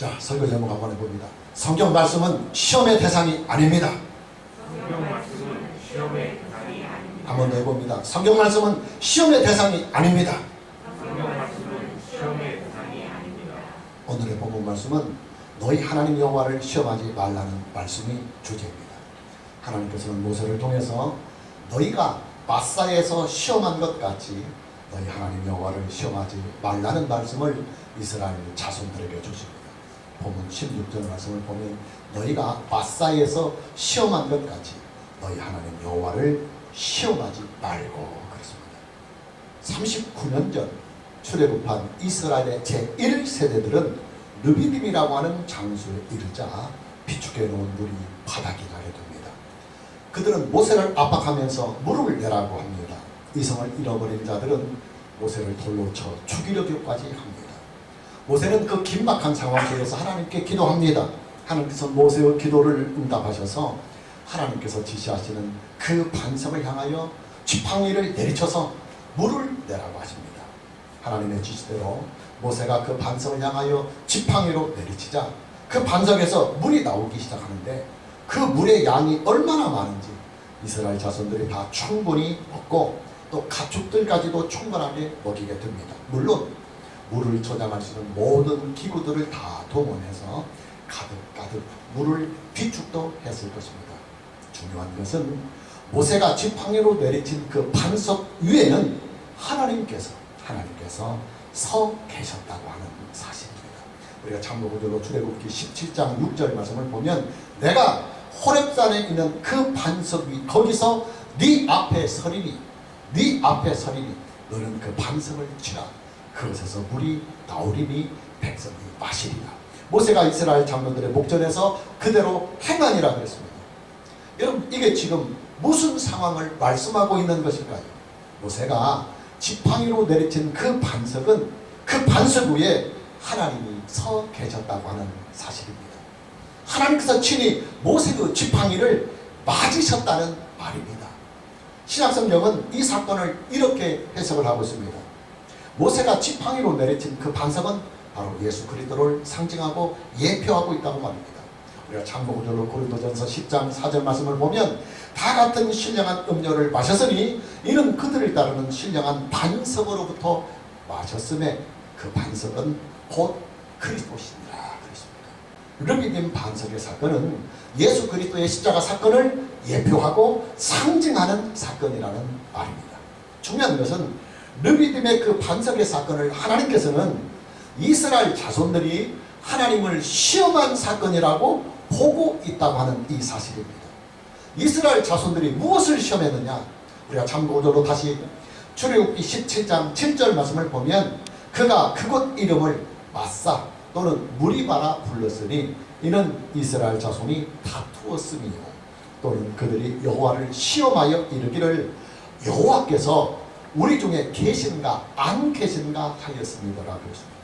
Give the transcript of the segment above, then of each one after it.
자, 설교 제목 한번 해봅니다. 성경 말씀은 시험의 대상이 아닙니다. 성경 말씀은 시험의 대상이 아닙니다. 한번 더 해봅니다. 성경 말씀은 시험의 대상이 아닙니다. 성경 말씀은 시험의 대상이 아닙니다. 오늘의 본문 말씀은 너희 하나님 여호와를 시험하지 말라는 말씀이 주제입니다. 하나님께서는 모세를 통해서 너희가 마사에서 시험한 것 같이 너희 하나님 여호와를 시험하지 말라는 말씀을 이스라엘 자손들에게 주십니다. 본문 16절 말씀을 보면 너희가 마사에서 시험한 것 같이 너희 하나님 여호와를 시험하지 말고 그랬습니다. 39년 전 출애굽한 이스라엘의 제1세대들은 르비딤이라고 하는 장소에 이르자 비축해 놓은 물이 바닥이 나게 됩니다. 그들은 모세를 압박하면서 물을 내라고 합니다. 이성을 잃어버린 자들은 모세를 돌로 쳐 죽이려고까지 합니다. 모세는 그 긴박한 상황 속에서 하나님께 기도합니다. 하나님께서 모세의 기도를 응답하셔서 하나님께서 지시하시는 그 반석을 향하여 지팡이를 내리쳐서 물을 내라고 하십니다. 하나님의 지시대로 모세가 그 반석을 향하여 지팡이로 내리치자 그 반석에서 물이 나오기 시작하는데 그 물의 양이 얼마나 많은지 이스라엘 자손들이 다 충분히 먹고 또 가축들까지도 충분하게 먹이게 됩니다. 물론 물을 저장할 수 있는 모든 기구들을 다 동원해서 가득가득 물을 비축도 했을 것입니다. 중요한 것은 모세가 지팡이로 내리친 그 반석 위에는 하나님께서 서 계셨다고 하는 사실입니다. 우리가 참고구절로 출애굽기 17장 6절 말씀을 보면 내가 호렙산에 있는 그 반석 위 거기서 네 앞에 서리니 너는 그 반석을 치라. 그것에서 물이 나오리니 백성이 마시리라. 모세가 이스라엘 장로들의 목전에서 그대로 행하니라 그랬습니다. 여러분 이게 지금 무슨 상황을 말씀하고 있는 것일까요? 모세가 지팡이로 내리친 그 반석은 그 반석 위에 하나님이 서 계셨다고 하는 사실입니다. 하나님께서 친히 모세 그 지팡이를 맞으셨다는 말입니다. 신약성경은 이 사건을 이렇게 해석을 하고 있습니다. 모세가 지팡이로 내리친 그 반석은 바로 예수 그리스도를 상징하고 예표하고 있다고 말입니다. 우리가 참고구절로 고린도전서 10장 4절 말씀을 보면 다 같은 신령한 음료를 마셨으니 이는 그들을 따르는 신령한 반석으로부터 마셨음에 그 반석은 곧 그리스도시니라 그랬습니다. 르비딤 반석의 사건은 예수 그리스도의 십자가 사건을 예표하고 상징하는 사건이라는 말입니다. 중요한 것은 르비딤의 그 반석의 사건을 하나님께서는 이스라엘 자손들이 하나님을 시험한 사건이라고 보고 있다고 하는 이 사실입니다. 이스라엘 자손들이 무엇을 시험했느냐? 우리가 참고적으로 다시 출애굽기 17장 7절 말씀을 보면 그가 그곳 이름을 마사 또는 무리바라 불렀으니 이는 이스라엘 자손이 다투었음이요 또는 그들이 여호와를 시험하여 이르기를 여호와께서 우리 중에 계신가 안 계신가 하였습니다라고 했습니다.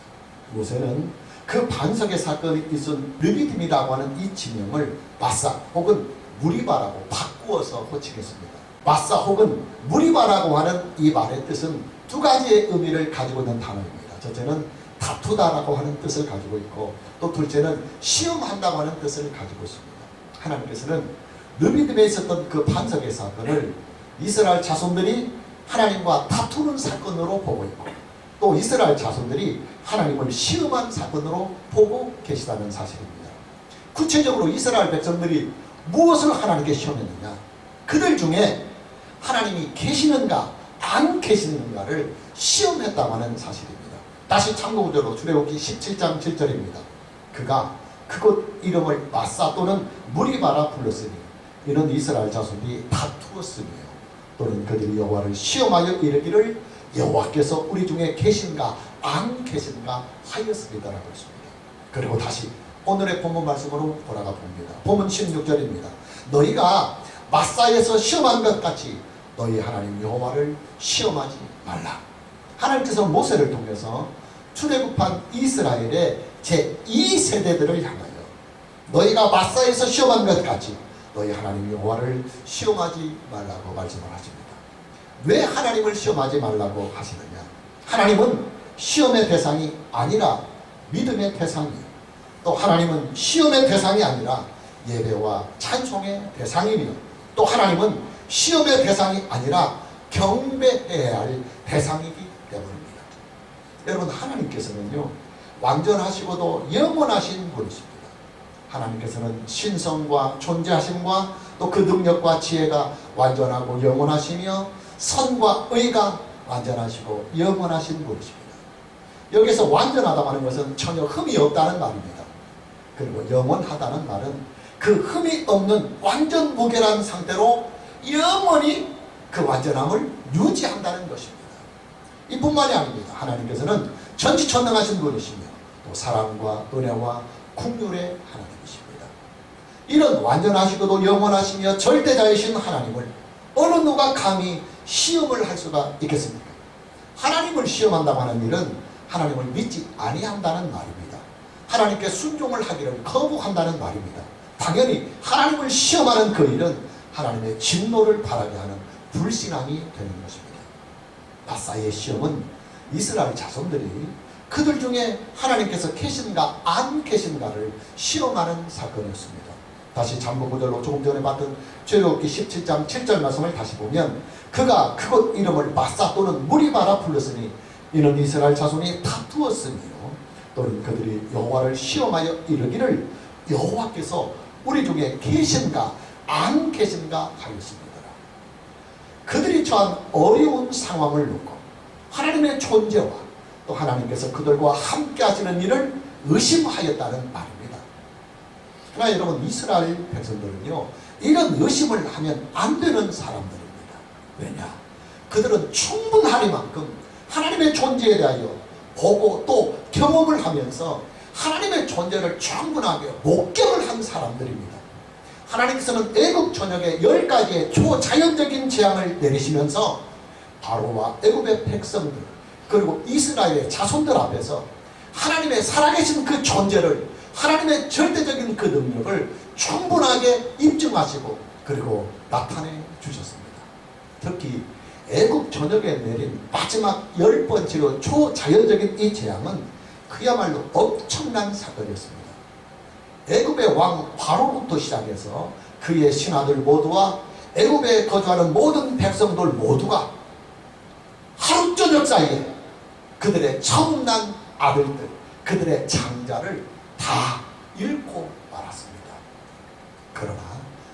모세는 그 반석의 사건이 있은 르비딤이라고 하는 이 지명을 마사 혹은 무리바라고 바꾸어서 호칭했습니다. 마사 혹은 무리바라고 하는 이 말의 뜻은 두 가지의 의미를 가지고 있는 단어입니다. 첫째는 다투다라고 하는 뜻을 가지고 있고 또 둘째는 시험한다고 하는 뜻을 가지고 있습니다. 하나님께서는 르비딤에 있었던 그 반석의 사건을 이스라엘 자손들이 하나님과 다투는 사건으로 보고 있고 또 이스라엘 자손들이 하나님을 시험한 사건으로 보고 계시다는 사실입니다. 구체적으로 이스라엘 백성들이 무엇을 하나님께 시험했느냐? 그들 중에 하나님이 계시는가 안 계시는가를 시험했다고 하는 사실입니다. 다시 참고구절로 출애굽기 17장 7절입니다. 그가 그곳 이름을 마사 또는 무리바라 불렀으니 이는 이스라엘 자손이 다투었으며 또는 그들이 여호와를 시험하여 이르기를 여호와께서 우리 중에 계신가 안 계신가 하였습니다라고 했습니다. 그리고 다시 오늘의 본문 말씀으로 돌아가 봅니다. 본문 16절입니다. 너희가 마사에서 시험한 것 같이 너희 하나님 여호와를 시험하지 말라. 하나님께서 모세를 통해서 출애굽한 이스라엘의 제2세대들을 향하여 너희가 마사에서 시험한 것 같이 너희 하나님 여호와를 시험하지 말라고 말씀을 하십니다. 왜 하나님을 시험하지 말라고 하시느냐? 하나님은 시험의 대상이 아니라 믿음의 대상이에요. 또 하나님은 시험의 대상이 아니라 예배와 찬송의 대상이며, 또 하나님은 시험의 대상이 아니라 경배해야 할 대상이기 때문입니다. 여러분, 하나님께서는요, 완전하시고도 영원하신 분이십니다. 하나님께서는 신성과 존재하심과 또 그 능력과 지혜가 완전하고 영원하시며, 선과 의가 완전하시고 영원하신 분이십니다. 여기서 완전하다고 하는 것은 전혀 흠이 없다는 말입니다. 그리고 영원하다는 말은 그 흠이 없는 완전 무결한 상태로 영원히 그 완전함을 유지한다는 것입니다. 이뿐만이 아닙니다. 하나님께서는 전지전능하신 분이시며 또 사랑과 은혜와 긍휼의 하나님이십니다. 이런 완전하시고도 영원하시며 절대자이신 하나님을 어느 누가 감히 시험을 할 수가 있겠습니까? 하나님을 시험한다고 하는 일은 하나님을 믿지 아니한다는 말입니다. 하나님께 순종을 하기를 거부한다는 말입니다. 당연히 하나님을 시험하는 그 일은 하나님의 진노를 바라게 하는 불신앙이 되는 것입니다. 마사의 시험은 이스라엘 자손들이 그들 중에 하나님께서 계신가 안 계신가를 시험하는 사건이었습니다. 다시 잠언 9절로 조금 전에 봤던 출애굽기 17장 7절 말씀을 다시 보면, 그가 그곳 이름을 마사 또는 무리바라 불렀으니 이는 이스라엘 자손이 다투었으며 또는 그들이 여호와를 시험하여 이르기를 여호와께서 우리 중에 계신가 안 계신가 하였습니다. 그들이 처한 어려운 상황을 놓고 하나님의 존재와 또 하나님께서 그들과 함께 하시는 일을 의심하였다는 말입니다. 그러나 여러분, 이스라엘 백성들은요, 이런 의심을 하면 안 되는 사람들입니다. 왜냐? 그들은 충분하리만큼 하나님의 존재에 대하여 보고 또 경험을 하면서 하나님의 존재를 충분하게 목격을 한 사람들입니다. 하나님께서는 애굽 전역에 10가지의 초자연적인 재앙을 내리시면서 바로와 애굽의 백성들 그리고 이스라엘의 자손들 앞에서 하나님의 살아계신 그 존재를, 하나님의 절대적인 그 능력을 충분하게 입증하시고 그리고 나타내 주셨습니다. 특히 애굽 전역에 내린 마지막 10번째로 초자연적인 이 재앙은 그야말로 엄청난 사건이었습니다. 애굽의 왕 바로부터 시작해서 그의 신하들 모두와 애굽에 거주하는 모든 백성들 모두가 하루 저녁 사이에 그들의 처음 난 아들들, 그들의 장자를 다 잃고 말았습니다. 그러나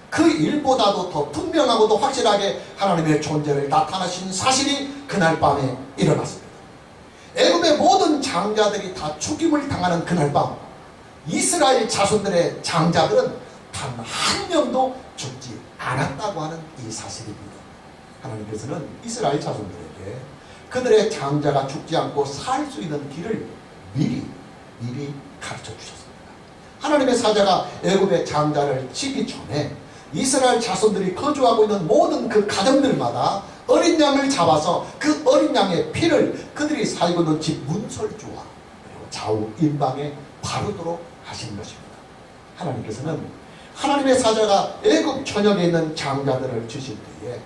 그 일보다도 더 분명하고도 확실하게 하나님의 존재를 나타나신 사실이 그날 밤에 일어났습니다. 애굽의 모든 장자들이 다 죽임을 당하는 그날 밤, 이스라엘 자손들의 장자들은 단 한 명도 죽지 않았다고 하는 이 사실입니다. 하나님께서는 이스라엘 자손들에게 그들의 장자가 죽지 않고 살 수 있는 길을 미리 가르쳐 주셨습니다. 하나님의 사자가 애굽의 장자를 치기 전에 이스라엘 자손들이 거주하고 있는 모든 그 가정들마다 어린 양을 잡아서 그 어린 양의 피를 그들이 살고 있는 집 문설주와 그리고 좌우 임방에 바르도록 하신 것입니다. 하나님께서는 하나님의 사자가 애굽 전역에 있는 장자들을 주실 때에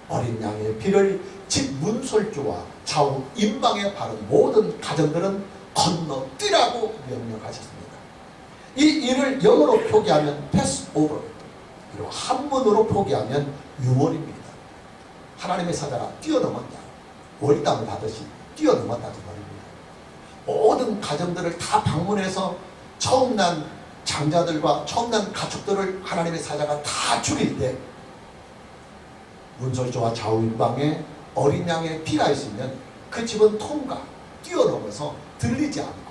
어린 양의 피를 집 문설주와 좌우 임방에 바른 모든 가정들은 건너뛰라고 명령하셨습니다. 이 일을 영어로 표기하면 패스오버, 그리고 한문으로 표기하면 유월입니다. 하나님의 사자가 뛰어넘었다, 월담을 하듯이 뛰어넘었다는 말입니다. 모든 가정들을 다 방문해서 처음 난 장자들과 처음 난 가축들을 하나님의 사자가 다 죽일 때 문설주와 좌우임방에 어린 양의 피가 있으면 그 집은 통과, 뛰어넘어서 들리지 않고,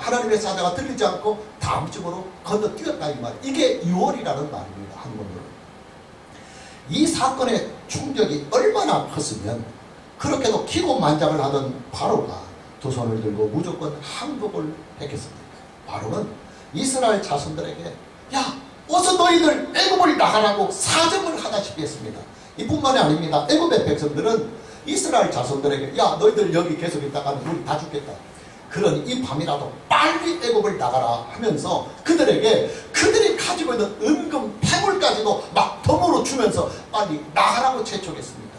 하나님의 사자가 들리지 않고 다음 집으로 건너뛰었다 이 말. 이게 유월이라는 말입니다. 한문으로. 이 사건의 충격이 얼마나 컸으면 그렇게도 기고만장을 하던 바로가 두 손을 들고 무조건 항복을 했겠습니까? 바로는 이스라엘 자손들에게 야, 어서 너희들 애굽을 나가라고 사정을 하다시피 했습니다. 이뿐만이 아닙니다. 애굽의 백성들은 이스라엘 자손들에게 야, 너희들 여기 계속 있다가는 우리 다 죽겠다. 그러니 이 밤이라도 빨리 애굽을 나가라 하면서 그들에게 그들이 가지고 있는 은금 폐물까지도 막 덤으로 주면서 빨리 나가라고 재촉했습니다.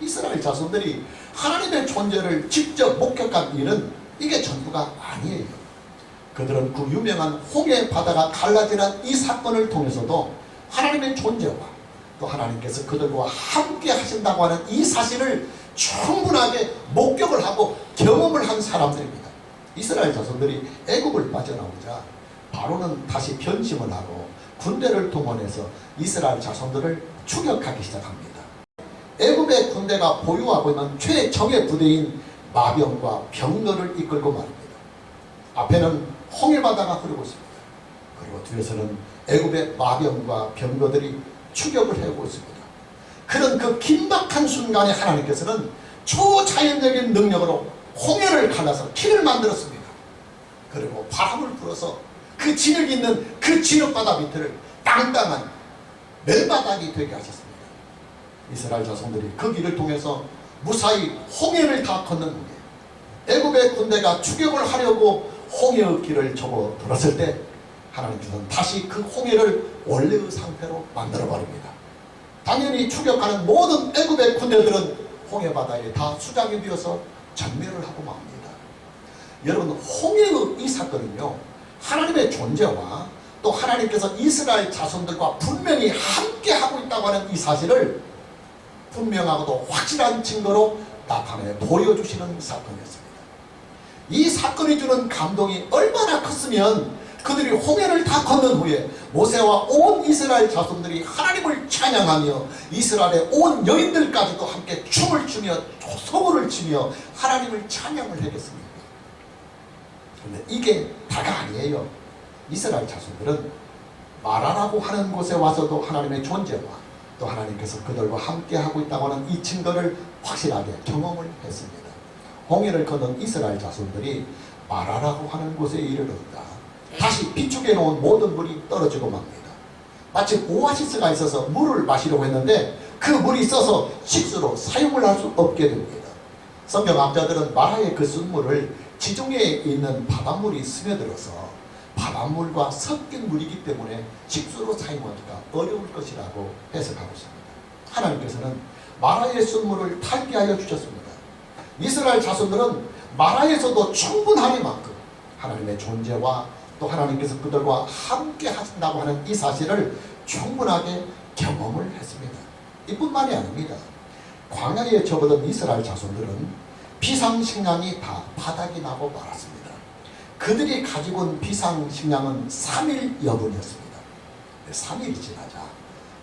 이스라엘 자손들이 하나님의 존재를 직접 목격한 일은 이게 전부가 아니에요. 그들은 그 유명한 홍해 바다가 갈라지는 이 사건을 통해서도 하나님의 존재와 또 하나님께서 그들과 함께 하신다고 하는 이 사실을 충분하게 목격을 하고 경험을 한 사람들입니다. 이스라엘 자손들이 애굽을 빠져나오자 바로는 다시 변심을 하고 군대를 동원해서 이스라엘 자손들을 추격하기 시작합니다. 애굽의 군대가 보유하고 있는 최정예 부대인 마병과 병거를 이끌고 말입니다. 앞에는 홍해바다가 흐르고 있습니다. 그리고 뒤에서는 애굽의 마병과 병거들이 추격을 해오고 있습니다. 그런 그 긴박한 순간에 하나님께서는 초자연적인 능력으로 홍해를 갈라서 길을 만들었습니다. 그리고 바람을 불어서 그 진흙 있는 그 진흙바다 밑을 땅땅한 멜바닥이 되게 하셨습니다. 이스라엘 자손들이 그 길을 통해서 무사히 홍해를 다 걷는 후에 애굽의 군대가 추격을 하려고 홍해의 길을 접어 들었을 때 하나님께서는 다시 그 홍해를 원래의 상태로 만들어 버립니다. 당연히 추격하는 모든 애굽의 군대들은 홍해 바다에 다 수장이 되어서 전멸을 하고 맙니다. 여러분, 홍해의 이 사건은요, 하나님의 존재와 또 하나님께서 이스라엘 자손들과 분명히 함께 하고 있다고 하는 이 사실을 분명하고도 확실한 증거로 나타내 보여주시는 사건이었습니다. 이 사건이 주는 감동이 얼마나 컸으면 그들이 홍해를 다 걷는 후에 모세와 온 이스라엘 자손들이 하나님을 찬양하며 이스라엘의 온 여인들까지도 함께 춤을 추며 소고를 치며 하나님을 찬양을 하겠습니까? 그런데 이게 다가 아니에요. 이스라엘 자손들은 마라라고 하는 곳에 와서도 하나님의 존재와 또 하나님께서 그들과 함께 하고 있다고 하는 이 증거를 확실하게 경험을 했습니다. 홍해를 걷는 이스라엘 자손들이 마라라고 하는 곳에 이르렀다. 다시 비축해 놓은 모든 물이 떨어지고 맙니다. 마치 오아시스가 있어서 물을 마시려고 했는데 그 물이 써서 식수로 사용을 할 수 없게 됩니다. 성경학자들은 마라의 그 순물을 지중해에 있는 바닷물이 스며들어서 바닷물과 섞인 물이기 때문에 식수로 사용하기가 어려울 것이라고 해석하고 있습니다. 하나님께서는 마라의 순물을 탈피하여 주셨습니다. 이스라엘 자손들은 마라에서도 충분하니만큼 하나님의 존재와 또 하나님께서 그들과 함께 하신다고 하는 이 사실을 충분하게 경험을 했습니다. 이뿐만이 아닙니다. 광야에 접어든 이스라엘 자손들은 비상식량이 다 바닥이 나고 말았습니다. 그들이 가지고 온 비상식량은 3일 여분이었습니다. 3일이 지나자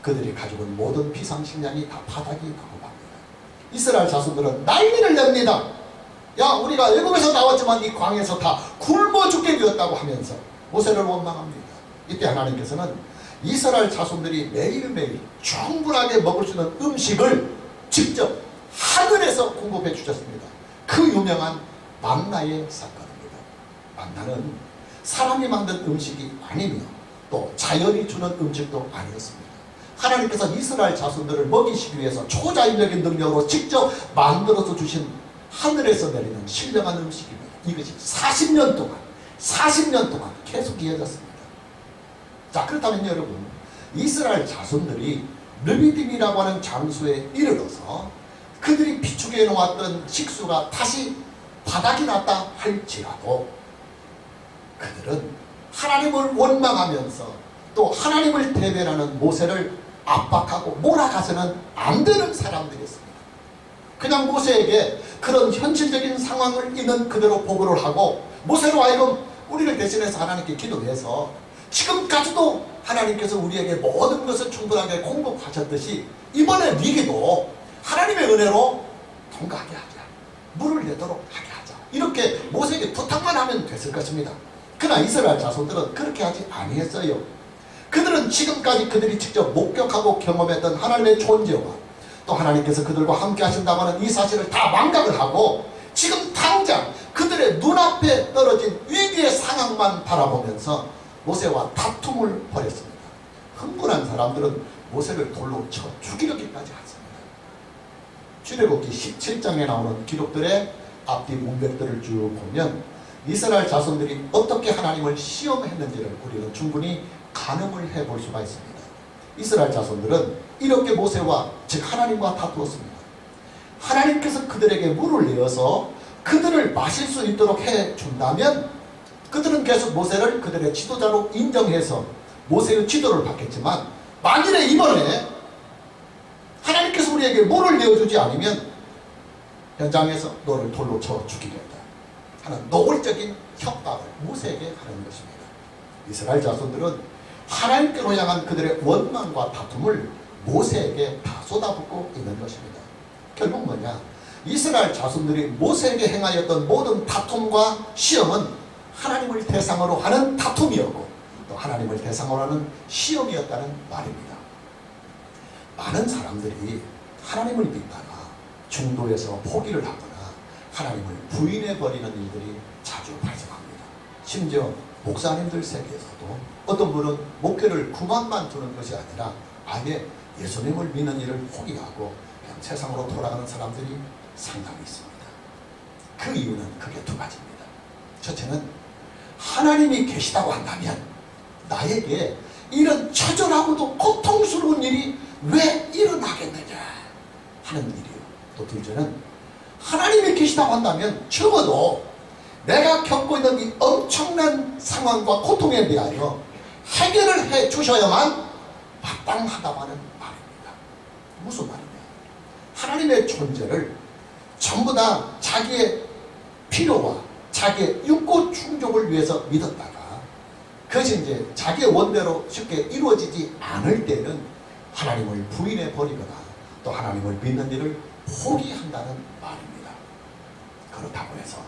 그들이 가지고 온 모든 비상식량이 다 바닥이 나고 맙니다. 이스라엘 자손들은 난리를 냅니다. 야, 우리가 애굽에서 나왔지만 이 광야에서 다 굶어 죽게 되었다고 하면서 모세를 원망합니다. 이때 하나님께서는 이스라엘 자손들이 매일매일 충분하게 먹을 수 있는 음식을 직접 하늘에서 공급해 주셨습니다. 그 유명한 만나의 사건입니다. 만나는 사람이 만든 음식이 아니며 또 자연이 주는 음식도 아니었습니다. 하나님께서 이스라엘 자손들을 먹이시기 위해서 초자연적인 능력으로 직접 만들어서 주신 하늘에서 내리는 신령한 음식입니다. 이것이 40년 동안 계속 이어졌습니다. 자, 그렇다면 여러분, 이스라엘 자손들이 르비딤이라고 하는 장소에 이르러서 그들이 비축해 놓았던 식수가 다시 바닥이 났다 할지라도 그들은 하나님을 원망하면서 또 하나님을 대변하는 모세를 압박하고 몰아가서는 안 되는 사람들이었습니다. 그냥 모세에게 그런 현실적인 상황을 있는 그대로 보고를 하고 모세로 하여금 우리를 대신해서 하나님께 기도해서 지금까지도 하나님께서 우리에게 모든 것을 충분하게 공급하셨듯이 이번에 위기도 하나님의 은혜로 통과하게 하자, 물을 내도록 하게 하자, 이렇게 모세에게 부탁만 하면 됐을 것입니다. 그러나 이스라엘 자손들은 그렇게 하지 아니했어요. 그들은 지금까지 그들이 직접 목격하고 경험했던 하나님의 존재와 또 하나님께서 그들과 함께 하신다고 하는 이 사실을 다 망각을 하고 지금 당장 그들의 눈앞에 떨어진 위기의 상황만 바라보면서 모세와 다툼을 벌였습니다. 흥분한 사람들은 모세를 돌로 쳐 죽이려기까지 했습니다. 출애굽기 17장에 나오는 기록들의 앞뒤 문맥들을 쭉 보면 이스라엘 자손들이 어떻게 하나님을 시험했는지를 우리는 충분히 가늠을 해볼 수가 있습니다. 이스라엘 자손들은 이렇게 모세와 즉 하나님과 다투었습니다. 하나님께서 그들에게 물을 내어서 그들을 마실 수 있도록 해준다면 그들은 계속 모세를 그들의 지도자로 인정해서 모세의 지도를 받겠지만 만일에 이번에 하나님께서 우리에게 물을 내어주지 않으면 현장에서 너를 돌로 쳐 죽이겠다 하는 노골적인 협박을 모세에게 하는 것입니다. 이스라엘 자손들은 하나님께로 향한 그들의 원망과 다툼을 모세에게 다 쏟아붓고 있는 것입니다. 결국 뭐냐? 이스라엘 자손들이 모세에게 행하였던 모든 다툼과 시험은 하나님을 대상으로 하는 다툼이었고 또 하나님을 대상으로 하는 시험이었다는 말입니다. 많은 사람들이 하나님을 믿다가 중도에서 포기를 하거나 하나님을 부인해버리는 일들이 자주 발생합니다. 심지어 목사님들 세계에서도 어떤 분은 목회를 그만만 두는 것이 아니라 아예 예수님을 믿는 일을 포기하고 그냥 세상으로 돌아가는 사람들이 상당히 있습니다. 그 이유는 크게 두 가지입니다. 첫째는 하나님이 계시다고 한다면 나에게 이런 처절하고도 고통스러운 일이 왜 일어나겠느냐 하는 일이요. 또 둘째는 하나님이 계시다고 한다면 적어도 내가 겪고 있는 이 엄청난 상황과 고통에 대하여 해결을 해 주셔야만 마땅하다고 하는 말입니다. 무슨 말이냐? 하나님의 존재를 전부 다 자기의 필요와 자기의 육구 충족을 위해서 믿었다가 그것이 이제 자기의 원대로 쉽게 이루어지지 않을 때는 하나님을 부인해 버리거나 또 하나님을 믿는 일을 포기한다는 말입니다. 그렇다고 해서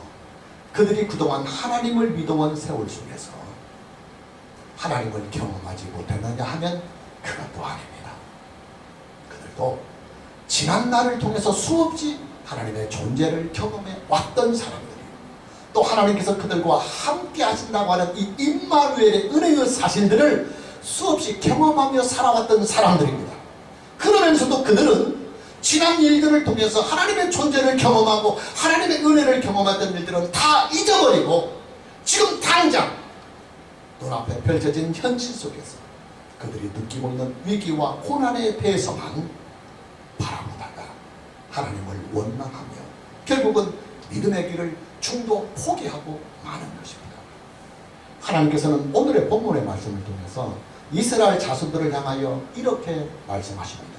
그들이 그동안 하나님을 믿어온 세월 속에서 하나님을 경험하지 못했느냐 하면 그것도 아닙니다. 그들도 지난 날을 통해서 수없이 하나님의 존재를 경험해 왔던 사람들이요. 또 하나님께서 그들과 함께 하신다고 하는 이 임마누엘의 은혜의 사실들을 수없이 경험하며 살아왔던 사람들입니다. 그러면서도 그들은 지난 일들을 통해서 하나님의 존재를 경험하고 하나님의 은혜를 경험했던 일들은 다 잊어버리고 지금 당장 눈앞에 펼쳐진 현실 속에서 그들이 느끼고 있는 위기와 고난에 대해서만 바라보다가 하나님을 원망하며 결국은 믿음의 길을 중도 포기하고 마는 것입니다. 하나님께서는 오늘의 본문의 말씀을 통해서 이스라엘 자손들을 향하여 이렇게 말씀하십니다.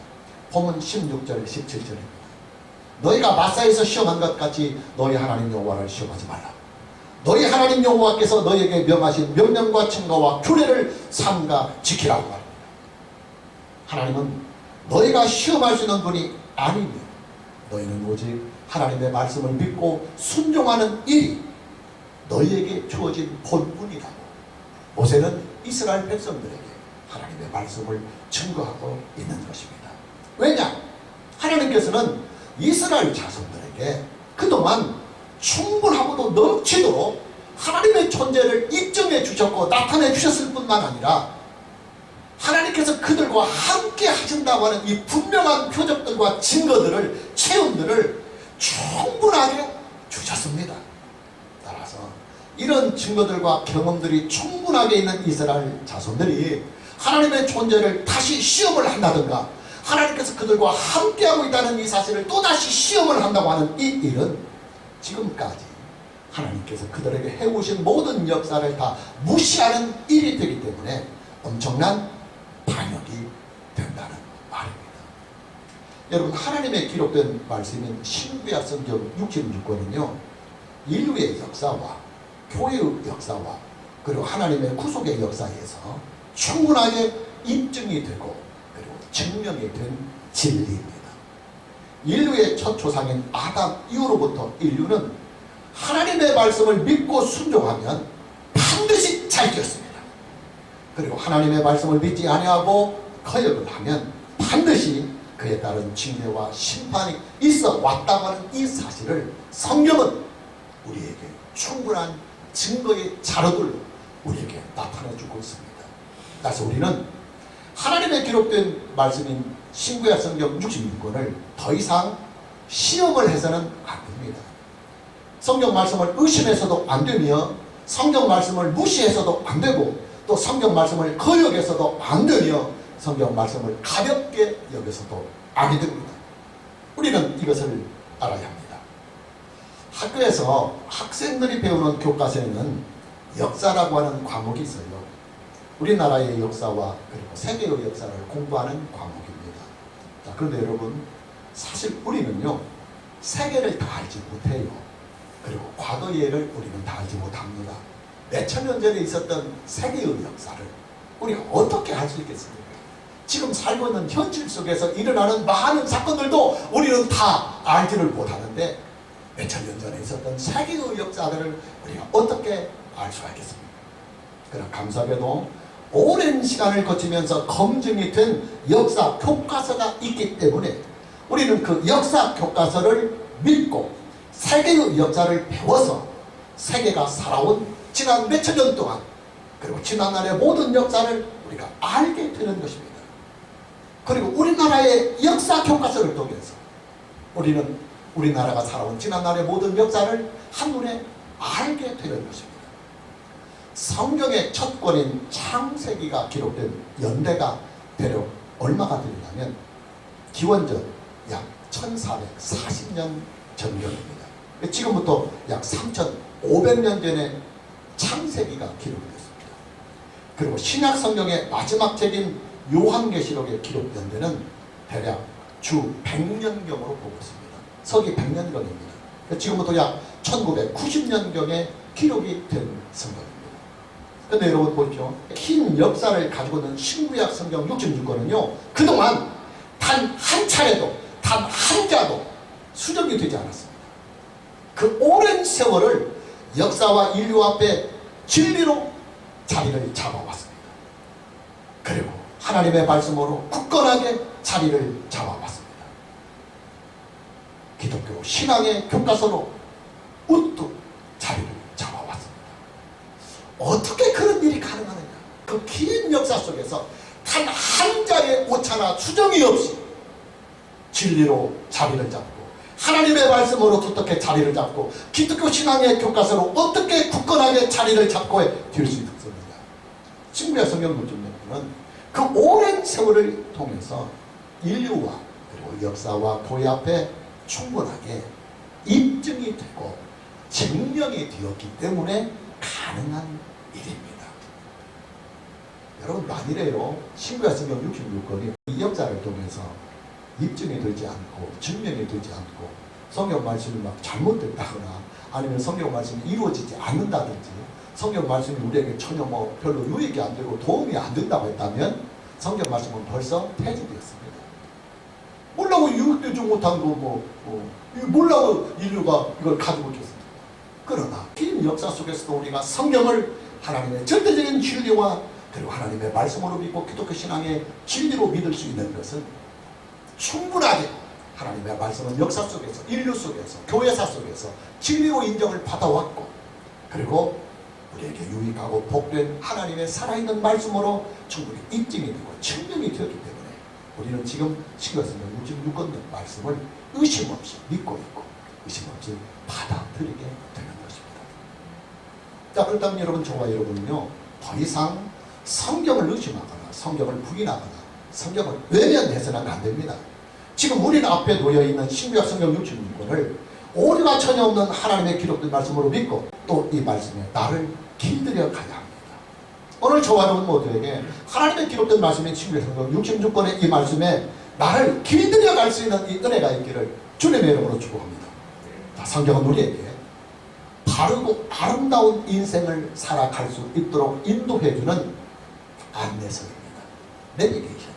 본문 16절 17절입니다. 너희가 마사에서 시험한 것 같이 너희 하나님 여호와를 시험하지 말라. 너희 하나님 여호와께서 너희에게 명하신 명령과 증거와 규례를 삼가 지키라고 말합니다. 하나님은 너희가 시험할 수 있는 분이 아니며 너희는 오직 하나님의 말씀을 믿고 순종하는 일이 너희에게 주어진 본분이라고 모세는 이스라엘 백성들에게 하나님의 말씀을 증거하고 있는 것입니다. 왜냐? 하나님께서는 이스라엘 자손들에게 그동안 충분하고도 넘치도록 하나님의 존재를 입증해 주셨고 나타내 주셨을 뿐만 아니라 하나님께서 그들과 함께 하신다고 하는 이 분명한 표적들과 증거들을 체험들을 충분하게 주셨습니다. 따라서 이런 증거들과 경험들이 충분하게 있는 이스라엘 자손들이 하나님의 존재를 다시 시험을 한다든가 하나님께서 그들과 함께하고 있다는 이 사실을 또다시 시험을 한다고 하는 이 일은 지금까지 하나님께서 그들에게 해오신 모든 역사를 다 무시하는 일이 되기 때문에 엄청난 반역이 된다는 말입니다. 여러분, 하나님의 기록된 말씀인 신구약 성경 66권은요 인류의 역사와 교회의 역사와 그리고 하나님의 구속의 역사에서 충분하게 입증이 되고 그리고 증명이 된 진리입니다. 인류의 첫 조상인 아담 이후로부터 인류는 하나님의 말씀을 믿고 순종하면 반드시 잘 되었습니다. 그리고 하나님의 말씀을 믿지 아니하고 거역을 하면 반드시 그에 따른 징계와 심판이 있어 왔다고 하는 이 사실을 성경은 우리에게 충분한 증거의 자료들로 우리에게 나타내주고 있습니다. 그래서 우리는 하나님의 기록된 말씀인 신구약 성경 66권을 더 이상 시험을 해서는 안 됩니다. 성경 말씀을 의심해서도 안 되며 성경 말씀을 무시해서도 안 되고 또 성경 말씀을 거역해서도 안 되며 성경 말씀을 가볍게 여겨서도 아니 됩니다. 우리는 이것을 알아야 합니다. 학교에서 학생들이 배우는 교과서에는 역사라고 하는 과목이 있어요. 우리나라의 역사와 그리고 세계의 역사를 공부하는 과목입니다. 자, 그런데 여러분, 사실 우리는요, 세계를 다 알지 못해요. 그리고 과거의 예를 우리는 다 알지 못합니다. 몇천 년 전에 있었던 세계의 역사를 우리가 어떻게 알 수 있겠습니까? 지금 살고 있는 현실 속에서 일어나는 많은 사건들도 우리는 다 알지를 못하는데 몇천 년 전에 있었던 세계의 역사들을 우리가 어떻게 알 수가 있겠습니까? 그러나 감사하게도 오랜 시간을 거치면서 검증이 된 역사 교과서가 있기 때문에 우리는 그 역사 교과서를 믿고 세계의 역사를 배워서 세계가 살아온 지난 몇천 년 동안 그리고 지난날의 모든 역사를 우리가 알게 되는 것입니다. 그리고 우리나라의 역사 교과서를 통해서 우리는 우리나라가 살아온 지난날의 모든 역사를 한눈에 알게 되는 것입니다. 성경의 첫 권인 창세기가 기록된 연대가 대략 얼마가 되냐면 기원전 약 1440년 전경입니다. 지금부터 약 3500년 전에 창세기가 기록됐습니다. 그리고 신약 성경의 마지막 책인 요한계시록의 기록 연대는 대략 주 100년경으로 보고 있습니다. 서기 100년경입니다. 지금부터 약 1990년경에 기록이 된 성경입니다. 근데 여러분 보십시오. 긴 역사를 가지고 있는 신구약 성경 66권은요, 그동안 단 한 차례도, 단 한 자도 수정이 되지 않았습니다. 그 오랜 세월을 역사와 인류 앞에 진리로 자리를 잡아왔습니다. 그리고 하나님의 말씀으로 굳건하게 자리를 잡아왔습니다. 기독교 신앙의 교과서로 우뚝 자리를 잡아왔습니다. 어떻게 그런 일이 가능하느냐? 그 긴 역사 속에서 단 한 자의 오차나 수정이 없이 진리로 자리를 잡고 하나님의 말씀으로 어떻게 자리를 잡고 기독교 신앙의 교과서로 어떻게 굳건하게 자리를 잡고 될 수 있었습니다. 신구약 성경 논증은 그 오랜 세월을 통해서 인류와 그리고 역사와 교회 앞에 충분하게 입증이 되고 증명이 되었기 때문에 가능한 일입니다. 여러분, 만일에요 신구약 성경 66권이 이 역사를 통해서 입증이 되지 않고 증명이 되지 않고 성경 말씀이 막 잘못됐다거나 아니면 성경 말씀이 이루어지지 않는다든지 성경 말씀이 우리에게 전혀 별로 유익이 안 되고 도움이 안 된다고 했다면 성경 말씀은 벌써 폐지되었습니다. 몰라고 유익되지 못한 거 몰라고 인류가 이걸 가지고 있겠습니다. 그러나 긴 역사 속에서도 우리가 성경을 하나님의 절대적인 진리와 그리고 하나님의 말씀으로 믿고 기독교 신앙의 진리로 믿을 수 있는 것은 충분하게 하나님의 말씀은 역사 속에서 인류 속에서 교회사 속에서 진리로 인정을 받아왔고 그리고 우리에게 유익하고 복된 하나님의 살아있는 말씀으로 충분히 입증이 되고 증명이 되었기 때문에 우리는 지금 신구약 성경 66권 말씀을 의심 없이 믿고 있고 의심 없이 받아들이게 되는 것입니다. 자, 그렇다면 여러분, 저와 여러분은요 더 이상 성경을 의심하거나 성경을 부인하거나 성경을 외면해서는 안 됩니다. 지금 우리 앞에 놓여있는 신구약 성경 66권을 오류가 전혀 없는 하나님의 기록된 말씀으로 믿고 또 이 말씀에 나를 길들여 가야 합니다. 오늘 저와 여러분 모두에게 하나님의 기록된 말씀인 신구약 성경 66권의 이 말씀에 나를 길들여 갈 수 있는 이 은혜가 있기를 주님의 이름으로 축복합니다. 성경은 우리에게 바르고 아름다운 인생을 살아갈 수 있도록 인도해주는 안내서입니다. 내비게이션입니다.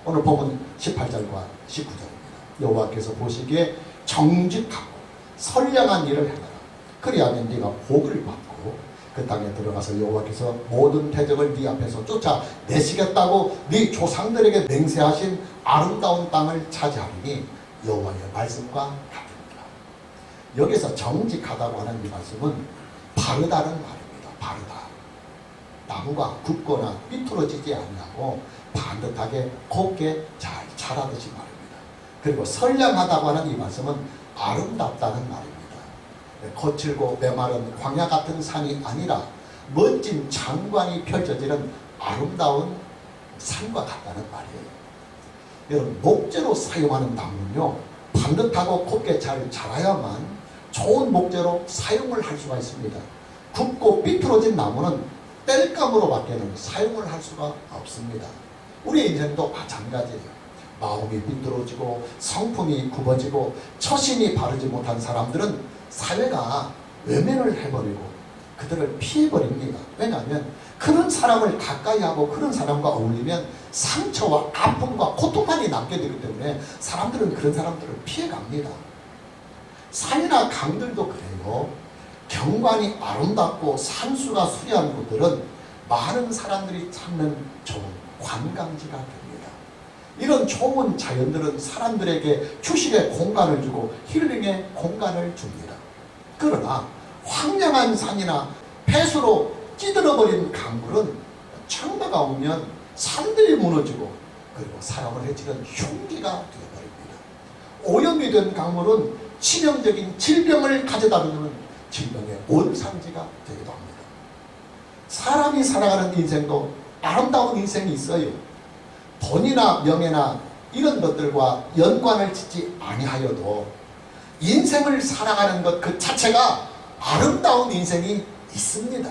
오늘 본문 18절과 19절입니다. 여호와께서 보시기에 정직하고 선량한 일을 해라. 그리하면 네가 복을 받고 그 땅에 들어가서 여호와께서 모든 대적을 네 앞에서 쫓아내시겠다고 네 조상들에게 맹세하신 아름다운 땅을 차지하리니 여호와의 말씀과 같습니다. 여기서 정직하다고 하는 이 말씀은 바르다는 말입니다. 바르다. 나무가 굽거나 삐뚤어지지 않냐고 반듯하게 곱게 잘 자라듯이 말입니다. 그리고 선량하다고 하는 이 말씀은 아름답다는 말입니다. 거칠고 메마른 광야 같은 산이 아니라 멋진 장관이 펼쳐지는 아름다운 산과 같다는 말이에요. 여러분, 목재로 사용하는 나무는요 반듯하고 곱게 잘 자라야만 좋은 목재로 사용을 할 수가 있습니다. 굽고 삐뚤어진 나무는 땔감으로밖에는 사용을 할 수가 없습니다. 우리의 인생도 마찬가지예요. 마음이 삐뚤어지고 성품이 굽어지고 처신이 바르지 못한 사람들은 사회가 외면을 해버리고 그들을 피해버립니다. 왜냐하면 그런 사람을 가까이 하고 그런 사람과 어울리면 상처와 아픔과 고통만이 남게 되기 때문에 사람들은 그런 사람들을 피해갑니다. 산이나 강들도 그래요. 경관이 아름답고 산수가 수려한 곳들은 많은 사람들이 찾는 좋은 관광지가 됩니다. 이런 좋은 자연들은 사람들에게 휴식의 공간을 주고 힐링의 공간을 줍니다. 그러나 황량한 산이나 폐수로 찌들어버린 강물은 청바가 오면 산들이 무너지고 그리고 사람을 해치는 흉기가 되어버립니다. 오염이 된 강물은 치명적인 질병을 가져다주는 질병의 원산지가 되기도 합니다. 사람이 살아가는 인생도 아름다운 인생이 있어요. 돈이나 명예나 이런 것들과 연관을 짓지 아니하여도 인생을 살아가는 것 그 자체가 아름다운 인생이 있습니다.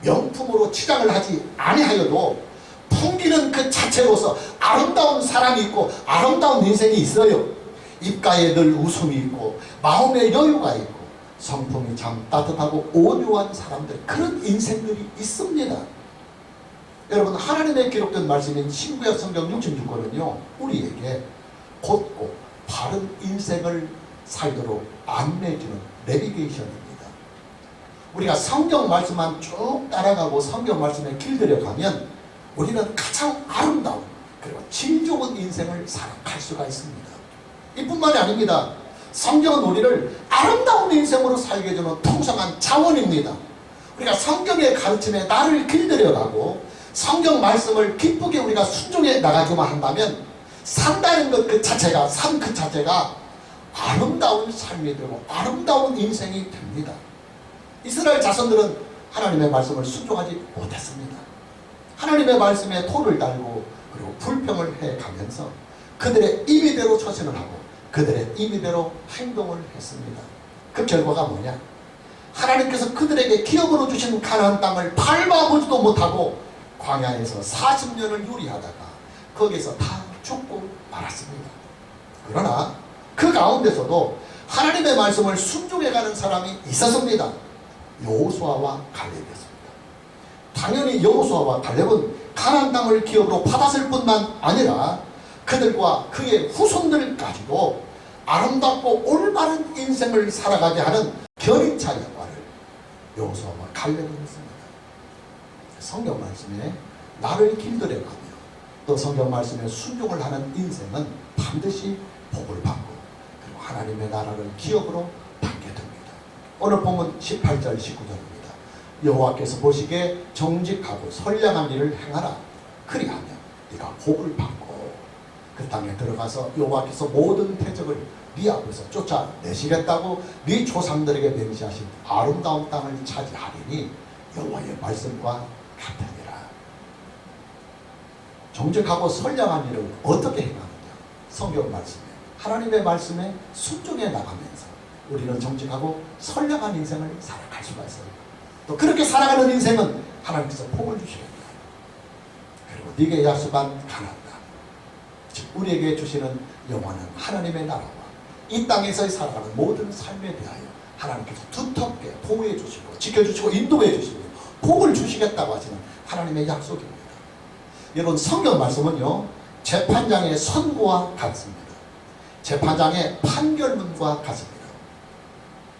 명품으로 치장을 하지 아니하여도 풍기는 그 자체로서 아름다운 사람이 있고 아름다운 인생이 있어요. 입가에 늘 웃음이 있고 마음에 여유가 있고 성품이 참 따뜻하고 온유한 사람들, 그런 인생들이 있습니다. 여러분, 하나님의 기록된 말씀인 신구약 성경 66권은요 우리에게 곧고 바른 인생을 살도록 안내해주는 내비게이션입니다. 우리가 성경 말씀만 쭉 따라가고 성경 말씀에 길들여 가면 우리는 가장 아름다운 그리고 질 좋은 인생을 살아갈 수가 있습니다. 이뿐만이 아닙니다. 성경은 우리를 아름다운 인생으로 살게 해주는 풍성한 자원입니다. 우리가 성경의 가르침에 나를 길들여가고 성경 말씀을 기쁘게 우리가 순종해 나가기만 한다면 산다는 것 그 자체가, 산 그 자체가 아름다운 삶이 되고 아름다운 인생이 됩니다. 이스라엘 자손들은 하나님의 말씀을 순종하지 못했습니다. 하나님의 말씀에 토를 달고 그리고 불평을 해가면서 그들의 임의대로 처신을 하고 그들의 임의대로 행동을 했습니다. 그 결과가 뭐냐? 하나님께서 그들에게 기업으로 주신 가나안 땅을 밟아보지도 못하고 광야에서 40년을 요리하다가 거기서 다 죽고 말았습니다. 그러나 그 가운데서도 하나님의 말씀을 순종해가는 사람이 있었습니다. 여호수아와 갈렙이었습니다. 당연히 여호수아와 갈렙은 가나안 땅을 기업으로 받았을 뿐만 아니라 그들과 그의 후손들까지도 아름답고 올바른 인생을 살아가게 하는 견인차 역할을 여호수아와 갈렙은 했습니다. 성경 말씀에 나를 길들여가며 또 성경 말씀에 순종을 하는 인생은 반드시 복을 받고 그리고 하나님의 나라를 기업으로 받게 됩니다. 오늘 본문 18절 19절입니다. 여호와께서 보시기에 정직하고 선량한 일을 행하라. 그리하면 네가 복을 받고 그 땅에 들어가서 여호와께서 모든 대적을 네 앞에서 쫓아내시겠다고 네 조상들에게 맹세하신 아름다운 땅을 차지하리니 여호와의 말씀과 같으니라. 정직하고 선량한 일을 어떻게 행하느냐? 성경 말씀에 하나님의 말씀에 순종해 나가면서 우리는 정직하고 선량한 인생을 살아갈 수가 있어요. 또 그렇게 살아가는 인생은 하나님께서 복을 주시겠다. 그리고 네게 약속한 가나안 땅, 즉 우리에게 주시는 영원한 하나님의 나라와 이 땅에서 살아가는 모든 삶에 대하여 하나님께서 두텁게 보호해 주시고 지켜주시고 인도해 주시고 복을 주시겠다고 하시는 하나님의 약속입니다. 여러분, 성경 말씀은요 재판장의 선고와 같습니다. 재판장의 판결문과 같습니다.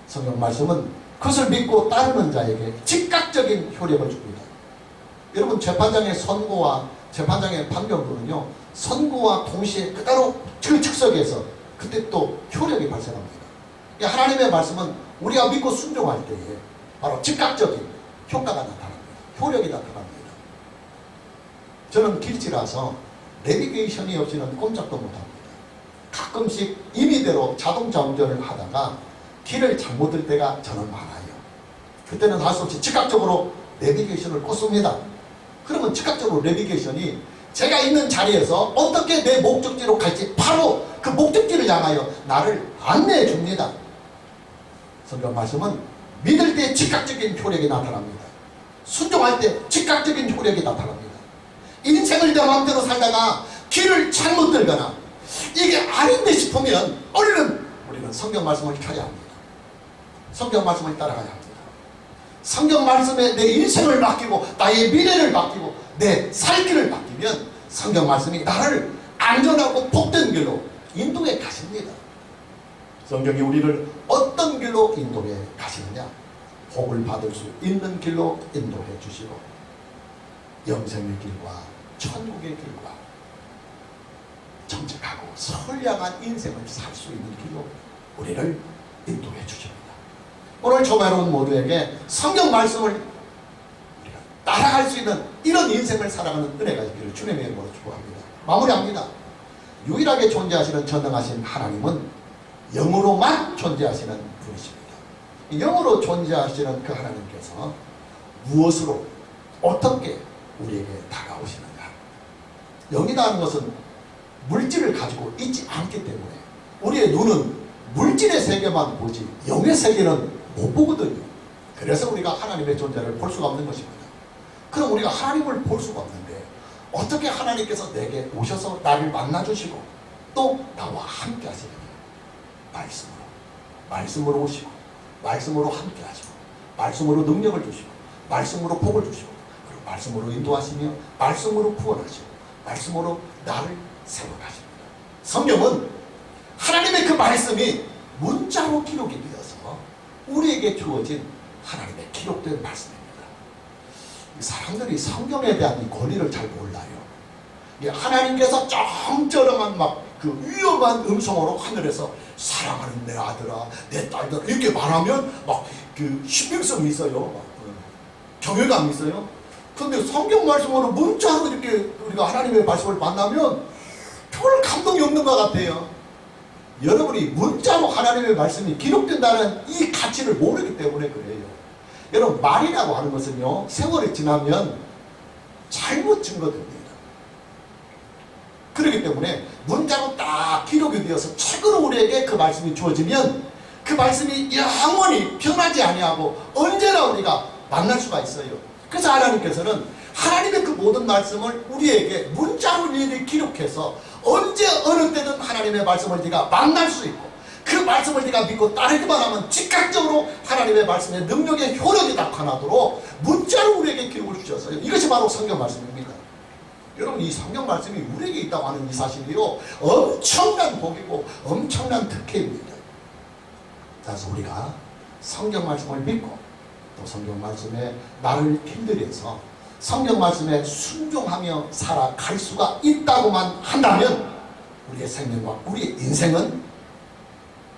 성경 말씀은 그것을 믿고 따르는 자에게 즉각적인 효력을 줍니다. 여러분, 재판장의 선고와 재판장의 판결문은요 선고와 동시에 그대로 그 즉석에서 그때 또 효력이 발생합니다. 하나님의 말씀은 우리가 믿고 순종할 때에 바로 즉각적인 효과가 나타납니다. 효력이 나타납니다. 저는 길치라서 내비게이션이 없이는 꼼짝도 못합니다. 가끔씩 임의대로 자동차 운전을 하다가 길을 잘못 들 때가 저는 많아요. 그때는 할 수 없이 즉각적으로 내비게이션을 꽂습니다. 그러면 즉각적으로 내비게이션이 제가 있는 자리에서 어떻게 내 목적지로 갈지 바로 그 목적지를 향하여 나를 안내해 줍니다. 성경 말씀은 믿을 때 즉각적인 효력이 나타납니다. 순종할 때 즉각적인 효력이 나타납니다. 인생을 내 마음대로 살다가 길을 잘못 들거나 이게 아닌데 싶으면 얼른 우리는 성경 말씀을 켜야 합니다. 성경 말씀을 따라가야 합니다. 성경 말씀에 내 인생을 맡기고 나의 미래를 맡기고 내 살 길을 맡기면 성경 말씀이 나를 안전하고 복된 길로 인도해 가십니다. 성경이 우리를 어떤 길로 인도해 가시느냐? 복을 받을 수 있는 길로 인도해 주시고 영생의 길과 천국의 길과 정직하고 선량한 인생을 살 수 있는 길로 우리를 인도해 주십니다. 오늘 저가로운 모두에게 성경 말씀을 우리가 따라갈 수 있는 이런 인생을 살아가는 은혜가 있기를 주님의 이름으로 축복합니다. 마무리합니다. 유일하게 존재하시는 전능하신 하나님은 영으로만 존재하시는 분이십니다. 영으로 존재하시는 그 하나님께서 무엇으로 어떻게 우리에게 다가오시는가? 영이라는 것은 물질을 가지고 있지 않기 때문에 우리의 눈은 물질의 세계만 보지 영의 세계는 못 보거든요. 그래서 우리가 하나님의 존재를 볼 수가 없는 것입니다. 그럼 우리가 하나님을 볼 수가 없는데 어떻게 하나님께서 내게 오셔서 나를 만나주시고 또 나와 함께 하시느냐? 말씀으로 오시고 말씀으로 함께 하시고 말씀으로 능력을 주시고 말씀으로 복을 주시고 그리고 말씀으로 인도하시며 말씀으로 구원하시고 말씀으로 나를 세워가십니다. 성경은 하나님의 그 말씀이 문자로 기록이 되어서 우리에게 주어진 하나님의 기록된 말씀입니다. 사람들이 성경에 대한 이 권위를 잘 몰라요. 하나님께서 쩌렁쩌렁한 막 그 위험한 음성으로 하늘에서 사랑하는 내 아들아 내 딸들아 이렇게 말하면 막 그 신빙성이 있어요. 경외감이 있어요. 그런데 성경 말씀으로 문자로 이렇게 우리가 하나님의 말씀을 만나면 별 감동이 없는 것 같아요. 여러분이 문자로 하나님의 말씀이 기록된다는 이 가치를 모르기 때문에 그래요. 여러분 말이라고 하는 것은요 세월이 지나면 잘못 증거됩니다. 그렇기 때문에 문자로 딱 기록이 되어서 책으로 우리에게 그 말씀이 주어지면 그 말씀이 영원히 변하지 아니하고 언제나 우리가 만날 수가 있어요. 그래서 하나님께서는 하나님의 그 모든 말씀을 우리에게 문자로 미리 기록해서 언제 어느 때든 하나님의 말씀을 네가 만날 수 있고 그 말씀을 네가 믿고 따르기만 하면 즉각적으로 하나님의 말씀의 능력의 효력이 나타나도록 문자로 우리에게 기록을 주셨어요. 이것이 바로 성경 말씀입니다. 여러분 이 성경 말씀이 우리에게 있다고 하는 이 사실이요 엄청난 복이고 엄청난 특혜입니다. 그래서 우리가 성경 말씀을 믿고 또 성경 말씀에 나를 길들여서 성경 말씀에 순종하며 살아갈 수가 있다고만 한다면 우리의 생명과 우리의 인생은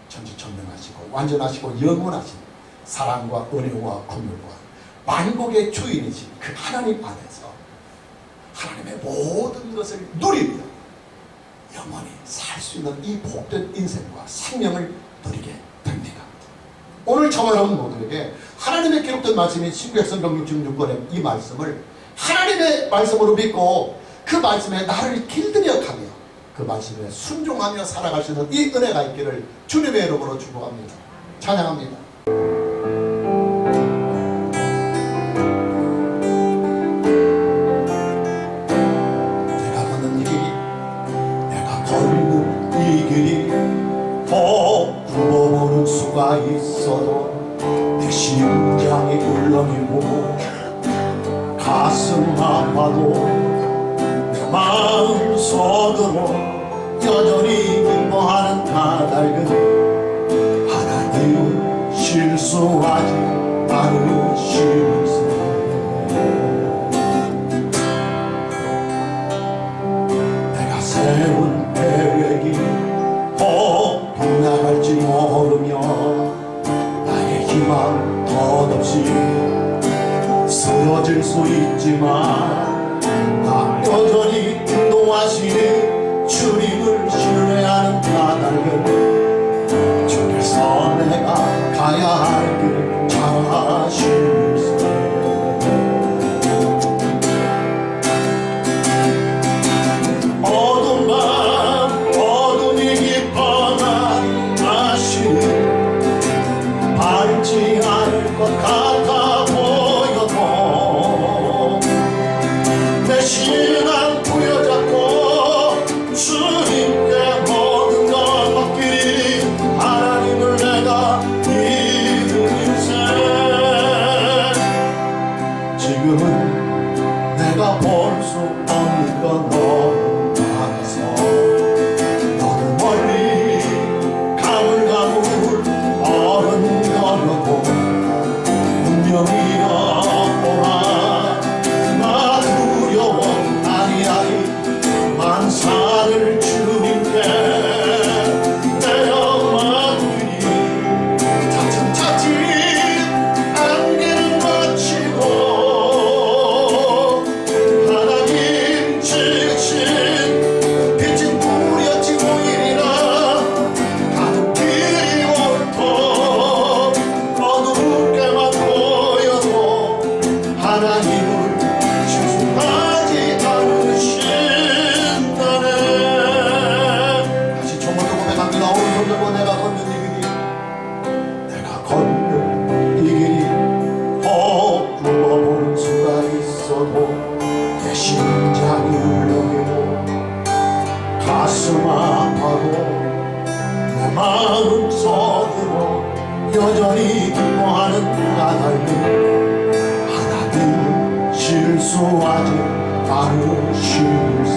전지전능하시고 완전하시고 영원하신 사랑과 은혜와 긍휼과 만국의 주인이신 그 하나님 안에서 하나님의 모든 것을 누리며 영원히 살 수 있는 이 복된 인생과 생명을 누리게 됩니다. 오늘 저와 여러분 모두에게 하나님의 기록된 말씀인 신구약성경 66권의 이 말씀을 하나님의 말씀으로 믿고 그 말씀에 나를 길들여 가며 그 말씀에 순종하며 살아갈 수 있는 이 은혜가 있기를 주님의 이름으로 축복합니다. 찬양합니다. 굽어보는 수가 있어도 내 심장이 울렁이고 가슴 아파도 내 마음속으로 여전히 기뻐하는 까닭은 하나님은 실수하지 않으시면서 내가 세운 계획이 나갈지 모르며 나의 희망 덧없이 쓰러질 수 있지만 나 여전히 인도하시는 주님을 신뢰하는 까닭은 주께서 내가 가야 할 길 잘 아시면서 어두운 밤 어둠이 깊어 바르지 않을 것 지금은 내가 볼 수 없는 건 너무 많아서 너무 멀리 가물가물 어른거려도 운명이여 오라. 나 두려워 아니하리 만사를 주님께 내 엄마들이 차츰차츰 안개를 마치고 하나님 주신 빛은 뿌렸지 보이리라. 가는 길이 온통 어둡게만 보여도 하나님을 실수하지 않으신다네. 다시 정말로 고백합니다. 오른손 들고 내가 걷는 이 길이 내가 걷는 이 길이 헛구어보는 수가 있어도 내 심장이 울렁이고 가슴 아파도 내 마음 속으로 여전히 기뻐하는 까닭은 하나님은 실수하지 않으실세.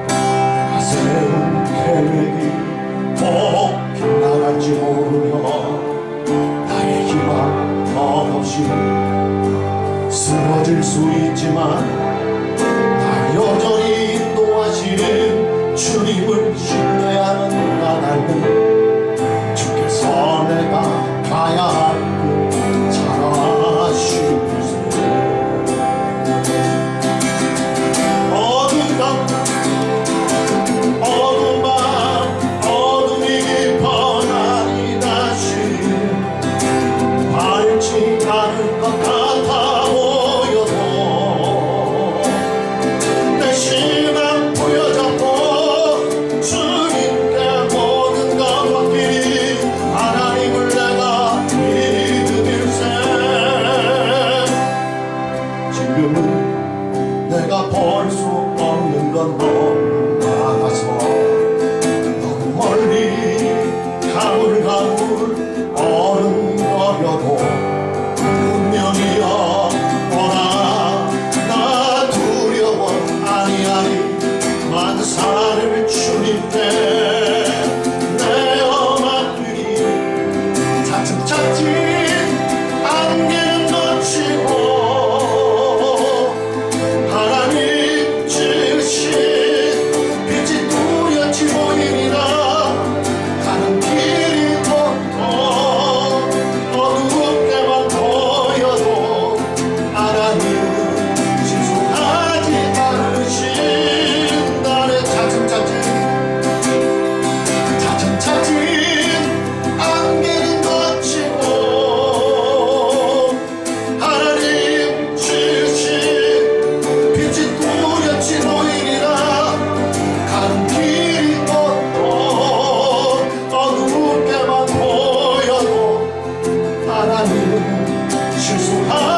내가 세운 계획이 꼭 빗나갈지 모르며 나의 희망 덧없이 쓰러질 수 있지만 나 여전히 인도하시는 주님을 신뢰하는 까닭은 주께서 내가 가야 할 길 잘 아시세. 어두운 밤 어둠이 깊어 날이 다시 밝지 않을 것 같아 보여도 내 신앙 부여잡고 주님께 모든 것 맡기니 하나님을 내가 믿음일세. 지금은 내가 볼 수 없는 건 너무 많아서 너무 멀리 가물가물 어른거려도 운명이여 오라. 나 두려워 아니하리 만사를 주님께 내어 맡기니 차츰차츰 안개는 넘치고 하나님 주신 빛이 뚜렷이 보이리라. 가는 길이 온통 어둡게만 보여도 하나님은 실수하지 않으신다네. 차츰차츰 안개는 걷히고 하나님 주신 빛이 뚜렷이 보이리라. 가는 길이 온통 어둡게만 보여도 하나님은 실수하지